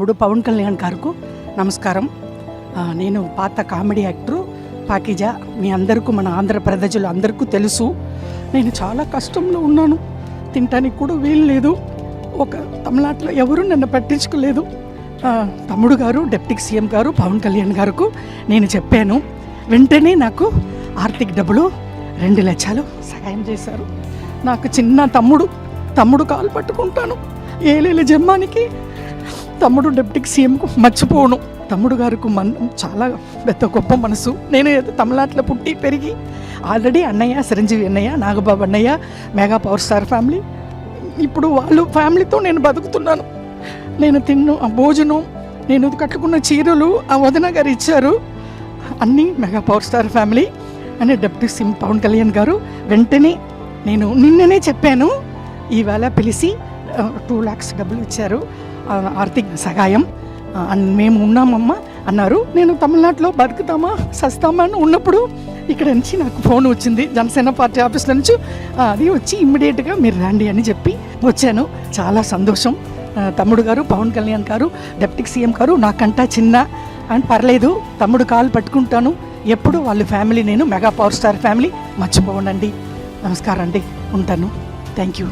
తమ్ముడు పవన్ కళ్యాణ్ గారికి నమస్కారం. నేను పాత కామెడీ యాక్టరు పాకిజా. మీ అందరికీ, మన ఆంధ్ర ప్రజలు అందరికీ తెలుసు. నేను చాలా కష్టంలో ఉన్నాను, తినటానికి కూడా వీలు లేదు. ఒక తమిళనాడులో ఎవరు నన్ను పట్టించుకోలేదు. తమ్ముడు గారు, డిప్యూటీ సీఎం గారు పవన్ కళ్యాణ్ గారికి నేను చెప్పాను. వెంటనే నాకు ఆర్థిక డబ్బులు 2 లక్షలు సహాయం చేశారు. నాకు చిన్న తమ్ముడు కాలు పట్టుకుంటాను. ఏలేల జన్మానికి తమ్ముడు డిప్యూటీ సీఎంకు మర్చిపోను. తమ్ముడు గారికి చాలా పెద్ద గొప్ప మనసు. నేను తమిళనాడులో పుట్టి పెరిగి ఆల్రెడీ అన్నయ్య, చిరంజీవి అన్నయ్య, నాగబాబు అన్నయ్య, మెగా పవర్ స్టార్ ఫ్యామిలీ, ఇప్పుడు వాళ్ళు ఫ్యామిలీతో నేను బతుకుతున్నాను. నేను ఆ భోజనం, నేను కట్టుకున్న చీరలు ఆ వదిన గారు ఇచ్చారు. అన్నీ మెగా పవర్ స్టార్ ఫ్యామిలీ అని డిప్యూటీ సీఎం పవన్ కళ్యాణ్ గారు వెంటనే, నేను నిన్ననే చెప్పాను, ఈవేళ పిలిచి 2 lakhs డబ్బులు ఇచ్చారు, ఆర్థిక సహాయం. మేము ఉన్నామమ్మా అన్నారు. నేను తమిళనాడులో బతుకుతామా సస్తామా అని ఉన్నప్పుడు ఇక్కడ నుంచి నాకు ఫోన్ వచ్చింది జనసేన పార్టీ ఆఫీస్లో నుంచి. అది వచ్చి ఇమ్మీడియట్గా మీరు రండి అని చెప్పి వచ్చాను. చాలా సంతోషం. తమ్ముడు గారు, పవన్ కళ్యాణ్ గారు, డిప్యూటీ సీఎం గారు నాకంటా చిన్న అని పర్లేదు, తమ్ముడు కాలు పట్టుకుంటాను ఎప్పుడు. వాళ్ళ ఫ్యామిలీ, నేను మెగా పవర్ స్టార్ ఫ్యామిలీ మర్చిపోనండి. నమస్కారం అండి, ఉంటాను. Thank you.